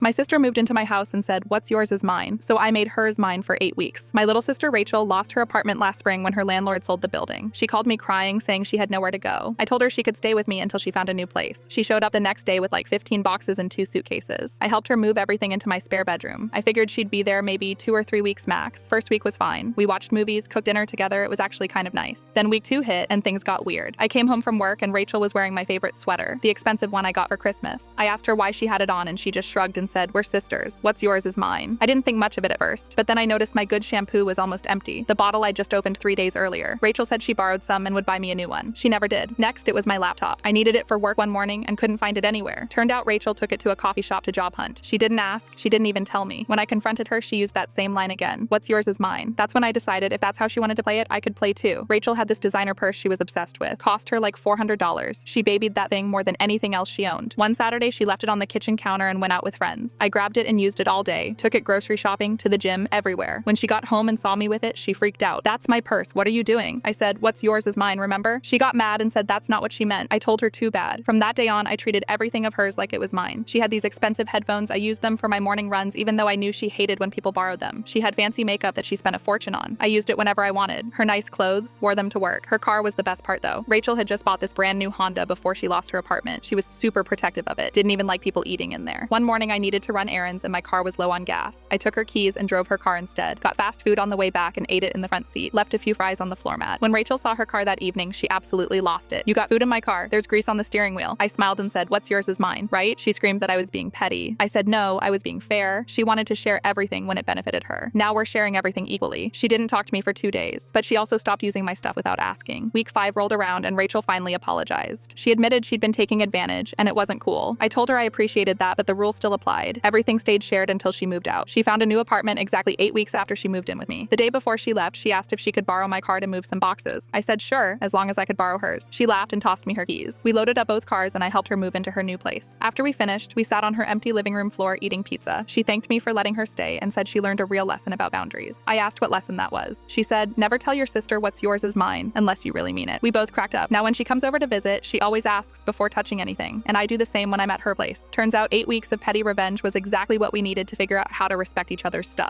My sister moved into my house and said, "What's yours is mine," so I made hers mine for 8 weeks. My little sister Rachel lost her apartment last spring when her landlord sold the building. She called me crying, saying she had nowhere to go. I told her she could stay with me until she found a new place. She showed up the next day with like 15 boxes and 2 suitcases. I helped her move everything into my spare bedroom. I figured she'd be there maybe 2 or 3 weeks max. First week was fine. We watched movies, cooked dinner together. It was actually kind of nice. Then week 2 hit and things got weird. I came home from work and Rachel was wearing my favorite sweater, the expensive one I got for Christmas. I asked her why she had it on and she just shrugged and said, "We're sisters. What's yours is mine." I didn't think much of it at first, but then I noticed my good shampoo was almost empty, the bottle I just opened 3 days earlier. Rachel said she borrowed some and would buy me a new one. She never did. Next, it was my laptop. I needed it for work one morning and couldn't find it anywhere. Turned out Rachel took it to a coffee shop to job hunt. She didn't ask, she didn't even tell me. When I confronted her, she used that same line again. "What's yours is mine." That's when I decided if that's how she wanted to play it, I could play too. Rachel had this designer purse she was obsessed with. Cost her like $400. She babied that thing more than anything else she owned. One Saturday, she left it on the kitchen counter and went out with friends. I grabbed it and used it all day. Took it grocery shopping, to the gym, everywhere. When she got home and saw me with it, she freaked out. "That's my purse. What are you doing?" I said, "What's yours is mine, remember?" She got mad and said that's not what she meant. I told her too bad. From that day on, I treated everything of hers like it was mine. She had these expensive headphones. I used them for my morning runs even though I knew she hated when people borrowed them. She had fancy makeup that she spent a fortune on. I used it whenever I wanted. Her nice clothes, wore them to work. Her car was the best part though. Rachel had just bought this brand new Honda before she lost her apartment. She was super protective of it. Didn't even like people eating in there. One morning I needed to run errands and my car was low on gas. I took her keys and drove her car instead. Got fast food on the way back and ate it in the front seat. Left a few fries on the floor mat. When Rachel saw her car that evening, she absolutely lost it. "You got food in my car. There's grease on the steering wheel." I smiled and said, "What's yours is mine, right?" She screamed that I was being petty. I said no, I was being fair. She wanted to share everything when it benefited her. Now we're sharing everything equally. She didn't talk to me for 2 days, but she also stopped using my stuff without asking. Week 5 rolled around and Rachel finally apologized. She admitted she'd been taking advantage and it wasn't cool. I told her I appreciated that, but the rule still applied. Everything stayed shared until she moved out. She found a new apartment exactly 8 weeks after she moved in with me. The day before she left, she asked if she could borrow my car to move some boxes. I said sure, as long as I could borrow hers. She laughed and tossed me her keys. We loaded up both cars and I helped her move into her new place. After we finished, we sat on her empty living room floor eating pizza. She thanked me for letting her stay and said she learned a real lesson about boundaries. I asked what lesson that was. She said, "Never tell your sister what's yours is mine, unless you really mean it." We both cracked up. Now when she comes over to visit, she always asks before touching anything, and I do the same when I'm at her place. Turns out 8 weeks of petty revenge was exactly what we needed to figure out how to respect each other's stuff.